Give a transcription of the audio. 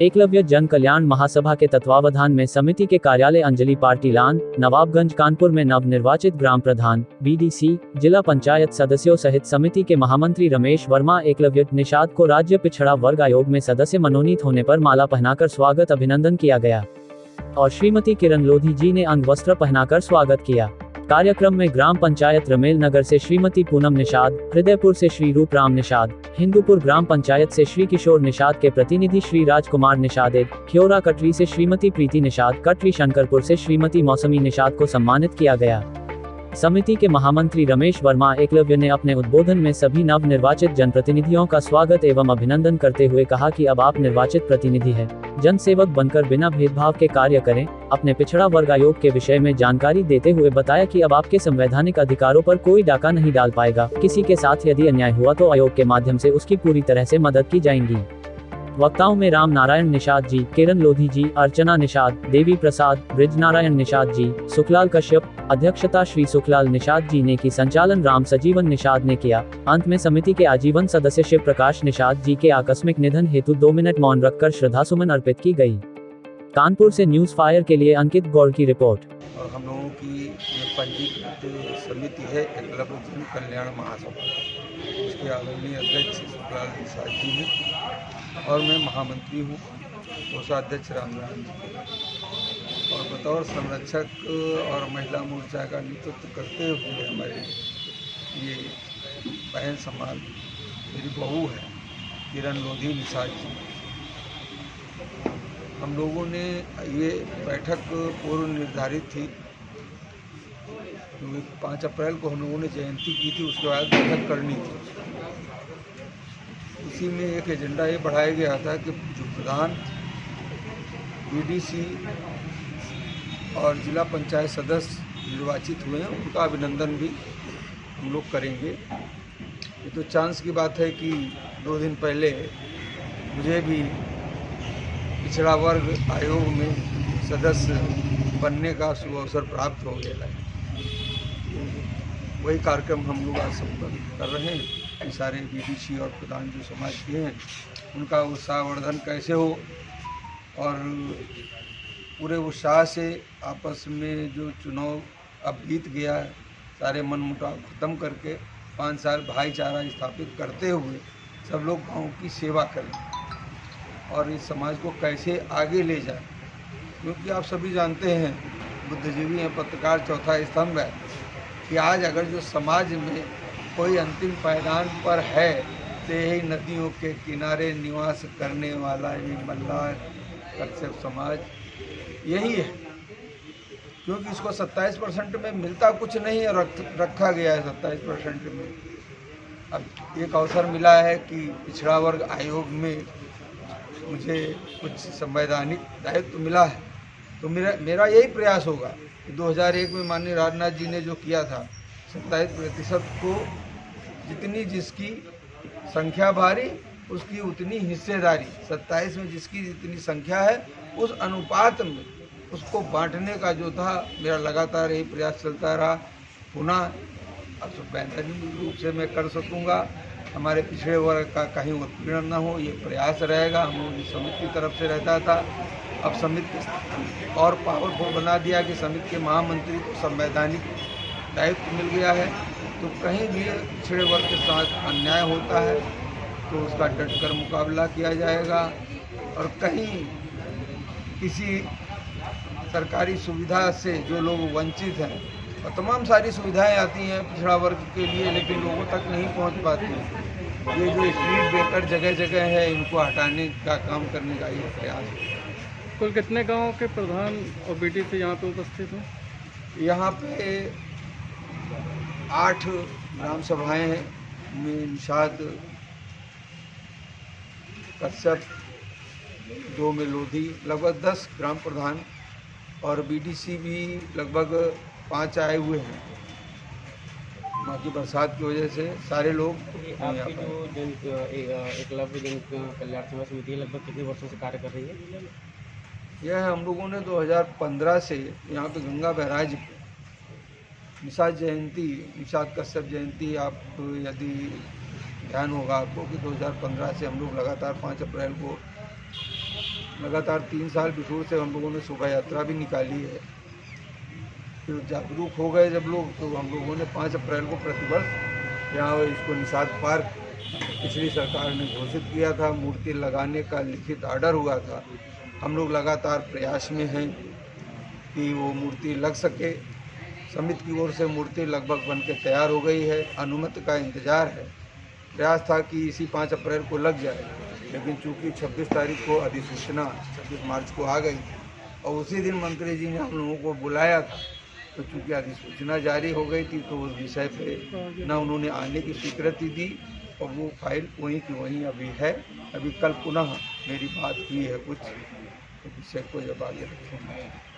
एकलव्य जन कल्याण महासभा के तत्वावधान में समिति के कार्यालय अंजलि पार्टी लान, नवाबगंज कानपुर में नवनिर्वाचित ग्राम प्रधान, बीडीसी, जिला पंचायत सदस्यों सहित समिति के महामंत्री रमेश वर्मा एकलव्य निषाद को राज्य पिछड़ा वर्ग आयोग में सदस्य मनोनीत होने पर माला पहनाकर स्वागत अभिनंदन किया गया और श्रीमती किरण लोधी जी ने अंगवस्त्र पहनाकर स्वागत किया। कार्यक्रम में ग्राम पंचायत रमेल नगर से श्रीमती पूनम निषाद, हृदयपुर से श्री रूपराम निषाद, हिंदूपुर ग्राम पंचायत से श्री किशोर निषाद के प्रतिनिधि श्री राजकुमार निषाद, ख्योरा कटरी से श्रीमती प्रीति निषाद, कटरी शंकरपुर से श्रीमती मौसमी निषाद को सम्मानित किया गया। समिति के महामंत्री रमेश वर्मा एकलव्य ने अपने उद्बोधन में सभी नवनिर्वाचित जनप्रतिनिधियों का स्वागत एवं अभिनंदन करते हुए कहा कि अब आप निर्वाचित प्रतिनिधि हैं, जनसेवक बनकर बिना भेदभाव के कार्य करें। अपने पिछड़ा वर्ग आयोग के विषय में जानकारी देते हुए बताया कि अब आपके संवैधानिक अधिकारों पर कोई डाका नहीं डाल पाएगा। किसी के साथ यदि अन्याय हुआ तो आयोग के माध्यम से उसकी पूरी तरह से मदद की जाएगी। वक्ताओं में राम नारायण निषाद जी, किरण लोधी जी, अर्चना निषाद, देवी प्रसाद, ब्रिज नारायण निषाद जी, सुखलाल कश्यप, अध्यक्षता श्री सुखलाल निषाद जी ने की, संचालन राम सजीवन निषाद ने किया। अंत में समिति के आजीवन सदस्य शिव प्रकाश निषाद जी के आकस्मिक निधन हेतु 2 मिनट मौन रखकर श्रद्धासुमन अर्पित की गई। कानपुर से न्यूज फायर के लिए अंकित गौड़ की रिपोर्ट। और हम लोगों की ये पंजीकृत समिति है एकलव्य जन कल्याण महासभा, उसके आदरणीय अध्यक्ष सुखलाल निषाद जी हैं और मैं महामंत्री हूँ, कोषाध्यक्ष रामनारायण जी। और बतौर संरक्षक और महिला मोर्चा का नेतृत्व करते हुए हमारे ये बहन समाज, मेरी बहू है किरण लोधी निषाद जी, हम लोगों ने ये बैठक पूर्व निर्धारित थी क्योंकि 5 अप्रैल को हम लोगों ने जयंती की थी, उसके बाद बैठक करनी थी। उसी में एक एजेंडा ये बढ़ाया गया था कि जो प्रधान, बीडीसी और जिला पंचायत सदस्य निर्वाचित हुए हैं उनका अभिनंदन भी हम लोग करेंगे। ये तो चांस की बात है कि 2 दिन पहले मुझे भी पिछड़ा वर्ग आयोग में सदस्य बनने का शुभ अवसर प्राप्त हो गया है। वही कार्यक्रम हम लोग आज संपन्न कर रहे हैं कि सारे बीडीसी और प्रधान जो समाज के हैं उनका उत्साहवर्धन कैसे हो और पूरे उत्साह से आपस में जो चुनाव अब बीत गया है, सारे मनमुटाव खत्म करके 5 साल भाईचारा स्थापित करते हुए सब लोग गाँव की सेवा करें और इस समाज को कैसे आगे ले जाए। क्योंकि आप सभी जानते हैं, बुद्धिजीवी हैं, पत्रकार चौथा स्तंभ है कि आज अगर जो समाज में कोई अंतिम पायदान पर है तो यही नदियों के किनारे निवास करने वाला ये मल्लाह कश्यप समाज यही है। क्योंकि इसको 27% में मिलता कुछ नहीं है, रखा गया है 27% में। अब एक अवसर मिला है कि पिछड़ा वर्ग आयोग में मुझे कुछ संवैधानिक दायित्व मिला है, तो मेरा यही प्रयास होगा कि 2001 में माननीय राजनाथ जी ने जो किया था 27% को जितनी जिसकी संख्या भारी उसकी उतनी हिस्सेदारी, 27 में जिसकी जितनी संख्या है उस अनुपात में उसको बांटने का जो था मेरा लगातार यही प्रयास चलता रहा। पुनः अब संवैधानिक रूप से मैं कर सकूँगा, हमारे पिछड़े वर्ग का कहीं उत्पीड़न न हो, ये प्रयास रहेगा। हम लोग इस समिति की तरफ से रहता था, अब समिति और पावरफुल बना दिया कि समिति के महामंत्री को संवैधानिक दायित्व मिल गया है। तो कहीं भी पिछड़े वर्ग के साथ अन्याय होता है तो उसका डटकर मुकाबला किया जाएगा और कहीं किसी सरकारी सुविधा से जो लोग वंचित हैं, और तमाम सारी सुविधाएं आती हैं पिछड़ा वर्ग के लिए लेकिन लोगों तक नहीं पहुंच पाती। ये जो स्ट्रीट ब्रेकर जगह जगह है इनको हटाने का काम करने का ये प्रयास है। कुल कितने गांवों के प्रधान और बीडीसी यहाँ पे उपस्थित हैं? यहाँ पे 8 ग्राम सभाएँ हैं, निषाद, कश्यप, 2 में लोधी, लगभग 10 ग्राम प्रधान और बीडीसी भी लगभग 5 आए हुए हैं। बाकी बरसात की वजह से सारे लोग। आपकी जो एकलव्य जन कल्याण सेवा समिति लगभग कितने वर्षों से कार्य कर रही है? यह हम लोगों ने 2015 से यहाँ पे गंगा बैराज निषाद जयंती, निषाद कश्यप जयंती, आप यदि ध्यान होगा आपको कि 2015 से हम लोग लगातार 5 अप्रैल को लगातार 3 साल बिठूर से हम लोगों ने शोभा यात्रा भी निकाली है। फिर जागरूक हो गए जब लोग, तो हम लोगों ने 5 अप्रैल को प्रतिवर्ष यहाँ इसको निषाद पार्क पिछली सरकार ने घोषित किया था। मूर्ति लगाने का लिखित आर्डर हुआ था। हम लोग लगातार प्रयास में हैं कि वो मूर्ति लग सके। समिति की ओर से मूर्ति लगभग बन के तैयार हो गई है। अनुमति का इंतज़ार है। प्रयास था कि इसी 5 अप्रैल को लग जाए, लेकिन चूंकि 26 तारीख को अधिसूचना 26 मार्च को आ गई और उसी दिन मंत्री जी ने हम लोगों को बुलाया था, तो चूँकि अधिसूचना जारी हो गई थी तो उस विषय पे न उन्होंने आने की स्वीकृति दी और वो फाइल वहीं की वहीं अभी है। अभी कल पुनः मेरी बात हुई है कुछ, तो विषय को जब आगे रखेंगे।